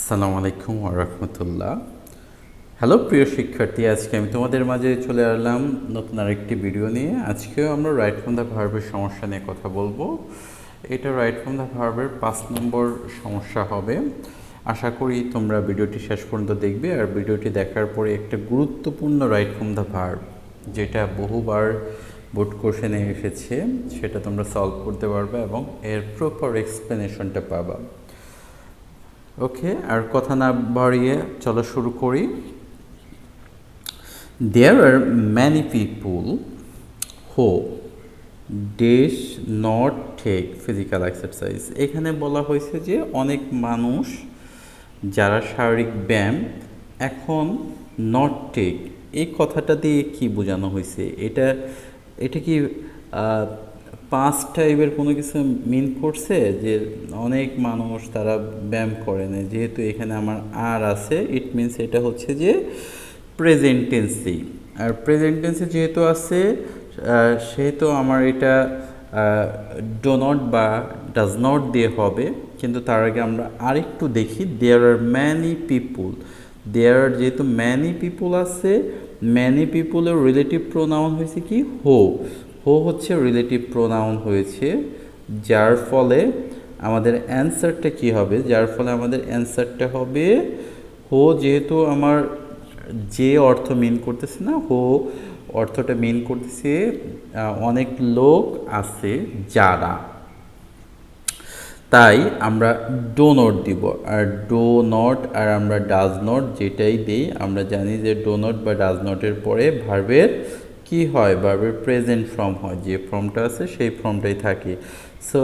আসসালামু আলাইকুম ওয়া রাহমাতুল্লাহ। হ্যালো প্রিয় শিক্ষার্থী, আজকে আমি তোমাদের মাঝে চলে আসলাম নতুন আরেকটি ভিডিও নিয়ে। আজকেও আমরা রাইট ফ্রম দ্য ভার্বের সমস্যা নিয়ে কথা বলবো। এটা রাইট ফ্রম দ্য ভার্বের 5 নম্বর সমস্যা হবে। আশা করি তোমরা ভিডিওটি শেষ পর্যন্ত দেখবে, আর ভিডিওটি দেখার পরে একটা গুরুত্বপূর্ণ রাইট ফ্রম দ্য ভার্ব যেটা বহুবার বোর্ড কোশ্চেনে এসেছে সেটা তোমরা সলভ করতে পারবে এবং এর প্রপার এক্সপ্লেনেশনটা পাবা। ওকে, আর কথা না বাড়িয়ে চলো শুরু করি। There are many people who does not take physical exercise. এখানে বলা হয়েছে যে অনেক মানুষ যারা শারীরিক ব্যায়াম এখন নট টেক, এই কথাটা দিয়ে কি বোঝানো হয়েছে? এটা কি পাস্ট টাইপের কোনো কিছু মিন করছে যে অনেক মানুষ তারা ব্যায়াম করে না? যেহেতু এখানে আমার আর আছে, ইট মিনস এটা হচ্ছে যে প্রেজেন্ট টেন্সেই, আর প্রেজেন্ট টেন্সে যেহেতু আছে সেহেতু আমার এটা ডো নট বা ডাজ নট দিয়ে হবে। কিন্তু তার আগে আমরা আরেকটু দেখি, দেয়ার আর ম্যানি পিপুল। দেয়ার আর যেহেতু ম্যানি পিপুল আছে, ম্যানি পিপুলের রিলেটিভ প্রোনাউন হয়েছে কি? হো। হো হচ্ছে রিলেটিভ প্রোনাউন হয়েছে, যার ফলে আমাদের অ্যান্সারটা কি হবে? যার ফলে আমাদের অ্যান্সারটা হবে হো। যেহেতু আমার যে অর্থ মিন করতেছে না, হো অর্থটা মিন করতেছে অনেক লোক আছে যারা, তাই আমরা ডো নট দিব। আর ডো নট আর আমরা ডাজ নট যেটাই দিই, আমরা জানি যে ডো নট বা ডাজ নটের পরে ভার্বের কি হয়? ভার্বের প্রেজেন্ট ফর্ম হয়, যে ফর্মটা আছে সেই ফর্মটাই থাকে। সো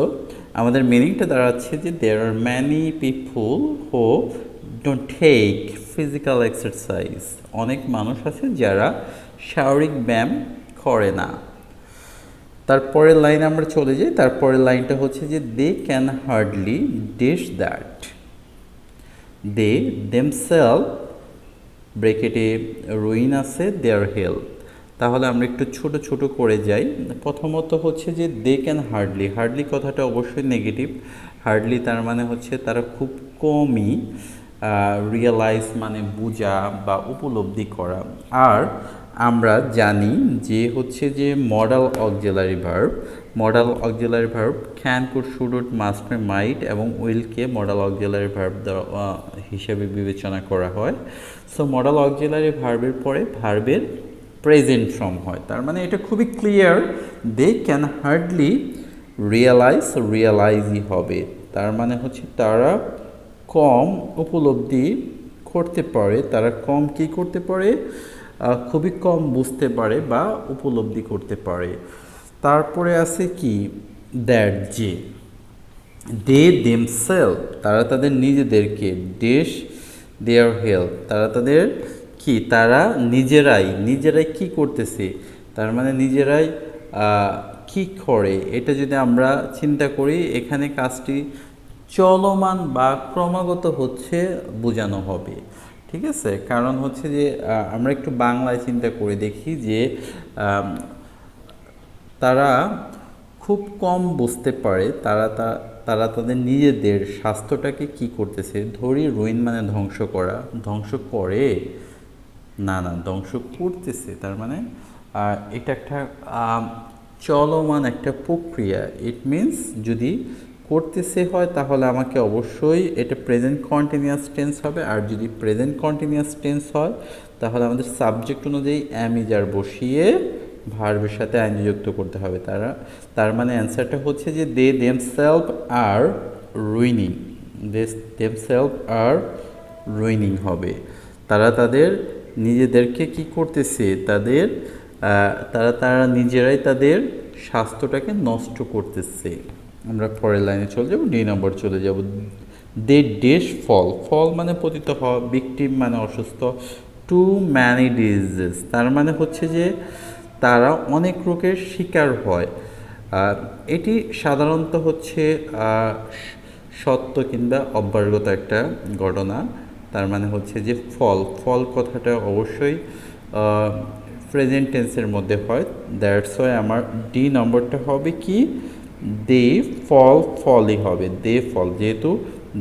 আমাদের মিনিংটা দাঁড়াচ্ছে যে there are many people who don't take physical exercise. অনেক মানুষ আছে যারা শারীরিক ব্যায়াম করে না। তারপরের লাইনে আমরা চলে যাই। তারপরের লাইনটা হচ্ছে যে they can hardly dish that they themselves ব্রেকেটে রুইন আছে দেয়ার হেলথ। তাহলে আমরা একটু ছোট ছোট করে যাই। প্রথমত হচ্ছে যে দে ক্যান হার্ডলি, হার্ডলি কথাটা অবশ্যই নেগেটিভ। হার্ডলি তার মানে হচ্ছে তারা খুব কমই, রিয়েলাইজ মানে বোঝা বা উপলব্ধি করা। আর আমরা জানি যে হচ্ছে যে modal auxiliary verb, modal auxiliary verb can, could, should, would, must, may, might এবং উইলকে মডাল অক্সিলারি ভার্ব হিসেবে বিবেচনা করা হয়। সো মডাল অক্সিলারি ভার্বের পরে ভার্বের প্রেজেন্ট ফর্ম হয়। তার মানে এটা খুবই clear, they can hardly realise, রিয়েলাইজই হবে। তার মানে হচ্ছে তারা কম উপলব্ধি করতে পারে, তারা কম কি করতে পারে? খুবই কম বুঝতে পারে বা উপলব্ধি করতে পারে। তারপরে আছে কি? দ্যাট, যে দে দেমসেলফ, তারা তাদের নিজেদেরকে, ডেশ দেয়ার হেল্প, তারা তাদের কি, তারা নিজেরাই কি করতেছে? তার মানে নিজেরাই কি করে? এটা যদি আমরা চিন্তা করি, এখানে কাজটি চলমান বা ক্রমাগত হচ্ছে বোঝানো হবে। ঠিক আছে, কারণ হচ্ছে যে আমরা একটু বাংলায় চিন্তা করে দেখি যে তারা খুব কম বুঝতে পারে, তারা তাদের নিজেদের স্বাস্থ্যটাকে কি করতেছে। ধরি রুইন মানে ধ্বংস করা, ধ্বংস করে না, ধ্বংস করতেছে। তার মানে এটা একটা চলমান একটা প্রক্রিয়া। ইট মিনস যদি করতেছে হয় তাহলে আমাকে অবশ্যই এটা প্রেজেন্ট কন্টিনিউয়াস টেন্স হবে, আর যদি প্রেজেন্ট কন্টিনিউয়াস টেন্স হয় তাহলে আমাদের সাবজেক্ট অনুযায়ী অ্যামিজার বসিয়ে ভার্বের সাথে আইনজি যুক্ত করতে হবে। তার মানে অ্যান্সারটা হচ্ছে যে দে দেমসেলফ আর রুইনিং, দে দেমসেলফ আর রুইনিং হবে। তারা তাদের নিজেদেরকে কি করতেছে? তারা নিজেরাই তাদের স্বাস্থ্যটাকে নষ্ট করতেছে। আমরা পরের লাইনে চলে যাব, ডি নম্বর চলে যাব। দে ডেশ ফল, ফল মানে পতিত হওয়া, ভিকটিম মানে অসুস্থ, টু ম্যানি ডিজিজেস, তার মানে হচ্ছে যে তারা অনেক রোগের শিকার হয়। এটি সাধারণত হচ্ছে সত্য কিংবা অব্যাহত একটা ঘটনা। তার মানে হচ্ছে যে ফল কথাটা অবশ্যই প্রেজেন্ট টেন্সের মধ্যে হয়। দ্যাটস ওয়াই আমার ডি নম্বরটা হবে কি? দে ফলই হবে, দে ফল, যেহেতু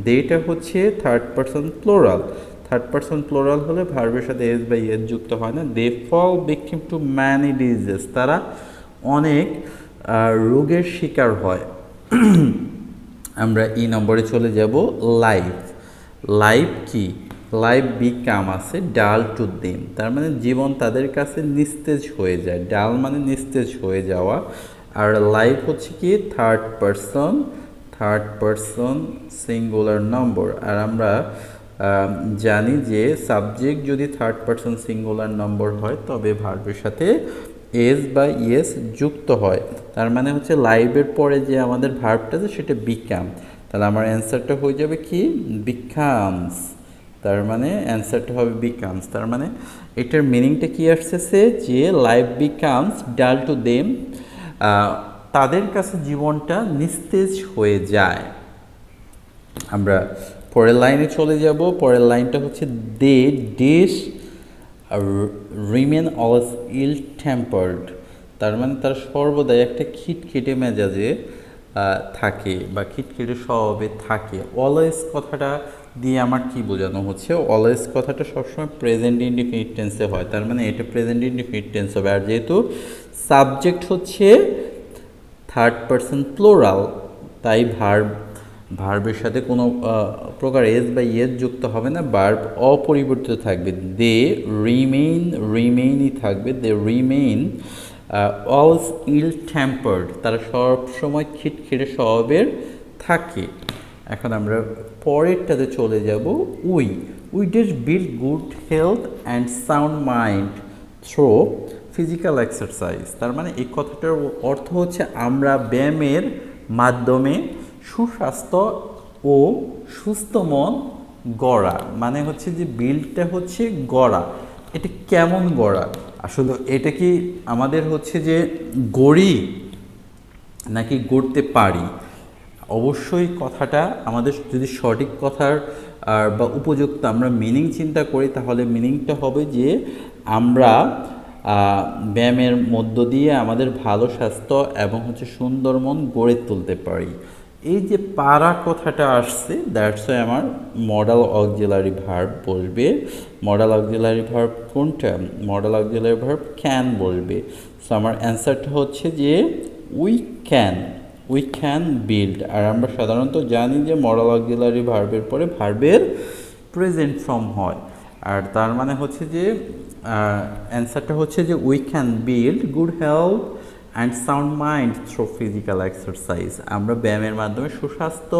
দেটা হচ্ছে third person plural. Third person plural হলে ভার্বের সাথে এস বা ইয়েস যুক্ত হয় না। দে fall victim to many diseases, তারা অনেক রোগের শিকার হয়। আমরা ই নম্বরে চলে যাব। লাইফ, লাইফ কি? লাইফ বিকাম আছে ডাল টু দেম, তার মানে জীবন তাদের কাছে নিস্তেজ হয়ে যায়। ডাল মানে নিস্তেজ হয়ে যাওয়া, আর লাইফ হচ্ছে কি থার্ড পারসন সিঙ্গুলার নম্বর। আর আমরা জানি যে সাবজেক্ট যদি থার্ড পারসন সিঙ্গুলার নম্বর হয় তবে ভার্বের সাথে এস বা ইয়েস যুক্ত হয়। তার মানে হচ্ছে লাইভের পরে যে আমাদের ভার্বটা আছে সেটা বিকাম, তাহলে আমার অ্যান্সারটা হয়ে যাবে কি বিকামস। তার মানে অ্যান্সারটা হবে বিকামস। তার মানে এটার মিনিংটা কি আসতেছে যে লাইফ বিকামস ডাল টু দেম, তাদের কাছে জীবনটা নিস্তেজ হয়ে যায়। আমরা পরের লাইনে চলে যাব। পরের লাইনটা হচ্ছে দে dish remain always ill tempered, তার মানে তার সর্বদাই একটা খিটখিটে মেজাজে থাকে বা খিটখিটে স্বভাবে থাকে। অলওয়েজ কথাটা দিয়ে আমার কি বোঝানো হচ্ছে? অলওয়েজ কথাটা সবসময় প্রেজেন্ট ইনডিফিনিট টেন্সে হয়, তার মানে এটা প্রেজেন্ট ইনডিফিনিট টেন্স হবে। আর যেহেতু সাবজেক্ট হচ্ছে থার্ড পারসন প্লোরাল, তাই ভার্বের সাথে কোনো প্রকার এস বা ইয়েস যুক্ত হবে না, ভার্ব অপরিবর্তিত থাকবে। দে রিমেইনই থাকবে। দে রিমেইন অলস ইল টেম্পার্ড, তারা সবসময় খিটখিটে স্বভাবের থাকে। এখন আমরা পরেরটাতে চলে যাব। We did build good health and sound mind through physical exercise, তার মানে এই কথাটার অর্থ হচ্ছে আমরা ব্যায়ামের মাধ্যমে সুস্বাস্থ্য ও সুস্থ মন গড়া। মানে হচ্ছে যে বিল্ডটা হচ্ছে গড়া, এটা কেমন গড়া? আসলে এটা কি আমাদের হচ্ছে যে গড়ি নাকি গড়তে পারি? অবশ্যই কথাটা আমাদের যদি সঠিক কথার বা উপযুক্ত আমরা মিনিং চিন্তা করি তাহলে মিনিংটা হবে যে আমরা ব্যায়ামের মধ্য দিয়ে আমাদের ভালো স্বাস্থ্য এবং হচ্ছে সুন্দর মন গড়ে তুলতে পারি। এই যে পারা কথাটা আসছে, দ্যাটস ওয়াই আমার মডাল অক্সিলারি ভার্ব বসবে। মডাল অক্সিলারি ভার্ব কোনটা? মডাল অক্সিলারি ভার্ব ক্যান বসবে। সো আমার অ্যান্সারটা হচ্ছে যে উই ক্যান বিল্ড। আর আমরা সাধারণত জানি যে মডাল অক্সিলারি ভার্বের পরে ভার্বের প্রেজেন্ট ফর্ম হয়, আর তার মানে হচ্ছে যে অ্যান্সারটা হচ্ছে যে we can build good health and sound mind through physical exercise, আমরা ব্যায়ামের মাধ্যমে সুস্বাস্থ্য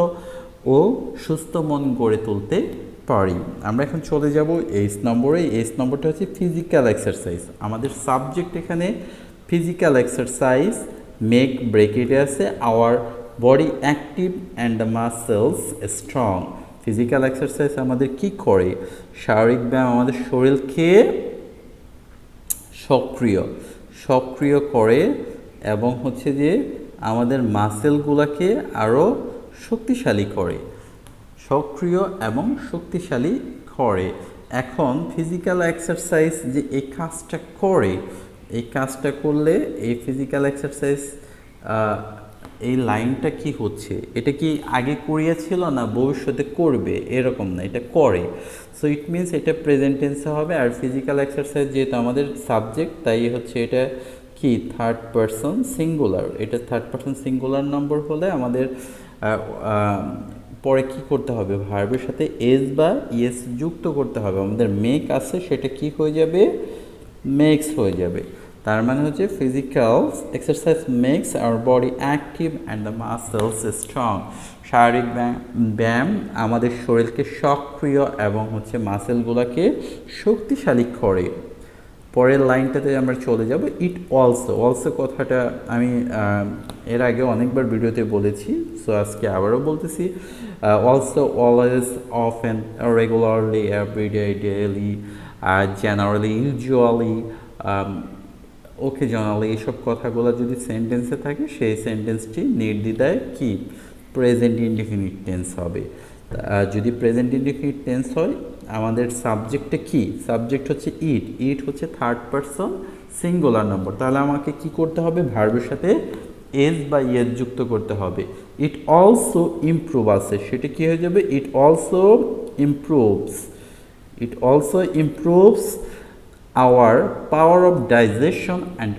ও সুস্থ মন গড়ে তুলতে পারি। আমরা এখন চলে যাব এইচ নম্বরে। এইচ নম্বরটা হচ্ছে ফিজিক্যাল এক্সারসাইজ। আমাদের সাবজেক্ট এখানে ফিজিক্যাল এক্সারসাইজ, মেক ব্রেকেটে আছে hour body active and the muscles strong. Physical exercise আমাদের কি করে? শারীরিক ব্যায়াম আমাদের শরীরকে সক্রিয় করে এবং হচ্ছে যে আমাদের মাসেলগুলোকে আরও শক্তিশালী করে, সক্রিয় এবং শক্তিশালী করে। এখন ফিজিক্যাল এক্সারসাইজ যে এই কাজটা করে, এই কাজটা করলে এই ফিজিক্যাল এক্সারসাইজ এই লাইনটা কি হচ্ছে? এটা কি আগে করিয়াছিল না ভবিষ্যতে করবে এরকম না, এটা করে। সো ইট মিনস এটা প্রেজেন্ট টেন্সে হবে। আর ফিজিক্যাল এক্সারসাইজ যেহেতু আমাদের সাবজেক্ট তাই হচ্ছে এটা কি থার্ড পারসন সিঙ্গুলার। এটা থার্ড পারসন সিঙ্গুলার নম্বর হলে আমাদের পরে কি করতে হবে? ভার্বের সাথে এস বা ইয়েস যুক্ত করতে হবে। আমাদের মেক আছে, সেটা কি হয়ে যাবে? মেক্স হয়ে যাবে। তার মানে হচ্ছে physical exercise makes our body active and the muscles strong. শারীরিক ব্যায়াম আমাদের শরীরকে সক্রিয় এবং হচ্ছে মাসেলগুলোকে শক্তিশালী করে। পরের লাইনটাতে আমরা চলে যাব। ইট অলসো কথাটা আমি এর আগে অনেকবার ভিডিওতে বলেছি, সো আজকে আবারও বলতেছি। Also, always, often, regularly, everyday, daily, generally, usually, occasionally, এইসব কথাগুলো যদি সেন্টেন্সে থাকে সেই সেন্টেন্সটি নির্দ্বিধায় কি প্রেজেন্ট ইনডিফিনিট টেন্স হবে। যদি প্রেজেন্ট ইনডিফিনিট টেন্স হয় আমাদের সাবজেক্টটা কি? সাবজেক্ট হচ্ছে ইট হচ্ছে থার্ড পারসন সিঙ্গুলার নম্বর। তাহলে আমাকে কি করতে হবে? ভার্বের সাথে এস বা ইয়েস যুক্ত করতে হবে। ইট অলসো ইমপ্রুভ আছে, সেটা কি হয়ে যাবে? It also improves, it also improves our power of digestion and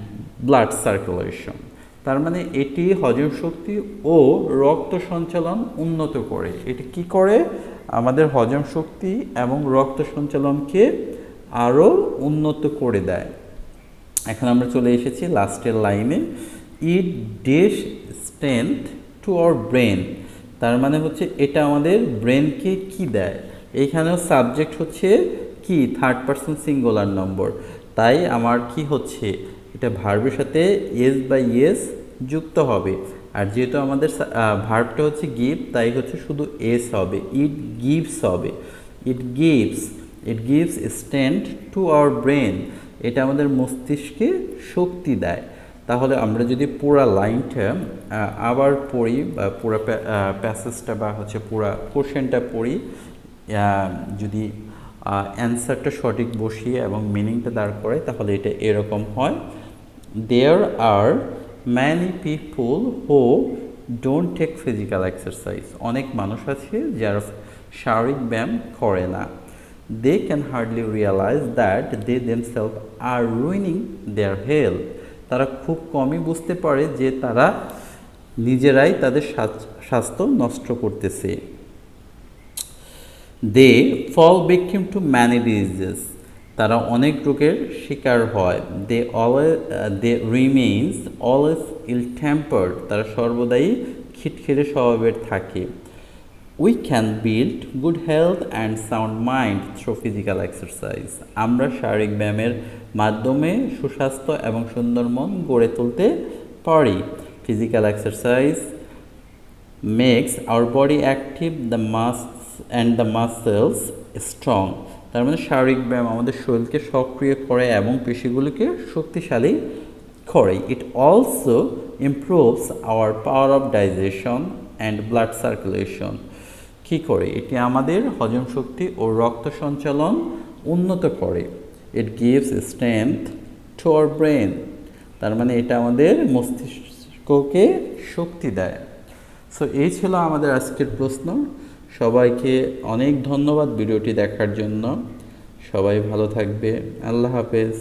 blood circulation. তার মানে এটি হজম শক্তি ও রক্ত সঞ্চালন উন্নত করে। এটি কি করে? আমাদের হজম শক্তি এবং রক্ত সঞ্চালনকে আরও উন্নত করে দেয়। এখন আমরা চলে এসেছি লাস্টের লাইনে, it adds strength to our brain. তার মানে হচ্ছে এটা আমাদের ব্রেনকে কি দেয়? এইখানেও সাবজেক্ট হচ্ছে কি থার্ড পারসন সিঙ্গুলার নম্বর, তাই আমার কি হচ্ছে এটা ভার্বের সাথে এস বা ইয়েস যুক্ত হবে। আর যেহেতু আমাদের ভার্বটা হচ্ছে গিভ, তাই হচ্ছে শুধু এস হবে, ইট গিভস হবে। It gives, it gives strength to our brain, এটা আমাদের মস্তিষ্কে শক্তি দেয়। তাহলে আমরা যদি পুরা লাইনটা আবার পড়ি বা পুরা প্যাসেজটা বা হচ্ছে পুরা কোশ্চেনটা পড়ি, যদি অ্যান্সারটা সঠিক বসিয়ে এবং মিনিংটা দাঁড় করে, তাহলে এটা এরকম হয়, there are many people who don't take physical exercise. অনেক মানুষ আছে যারা শারীরিক ব্যায়াম করে না। They can hardly realize that they themselves are ruining their health. তারা খুব কমই বুঝতে পারে যে তারা নিজেরাই তাদের স্বাস্থ্য নষ্ট করতেছে। They fall victim to many diseases. তারা অনেক রোগের শিকার হয়। They remains always ill-tempered. তারা সর্বদাই খিটখিটে স্বভাবের থাকে। We can build good health and sound mind through physical exercise. আমরা শারীরিক ব্যায়ামের মাধ্যমে সুস্বাস্থ্য এবং সুন্দর মন গড়ে তুলতে পারি। Physical exercise makes our body active, the muscles strong. তার মানে শারীরিক ব্যায়াম আমাদের শরীরকে সক্রিয় করে এবং পেশিগুলোকে শক্তিশালী করে। It also improves our power of digestion and blood circulation. কি করে? এটি আমাদের হজম শক্তি ও রক্ত সঞ্চালন উন্নত করে। It gives strength to our brain, তার মানে এটা আমাদের মস্তিষ্ককে শক্তি দেয়। সো এই ছিল আমাদের আজকের প্রশ্ন। সবাইকে অনেক ধন্যবাদ ভিডিওটি দেখার জন্য। সবাই ভালো থাকবে। আল্লাহ হাফেজ।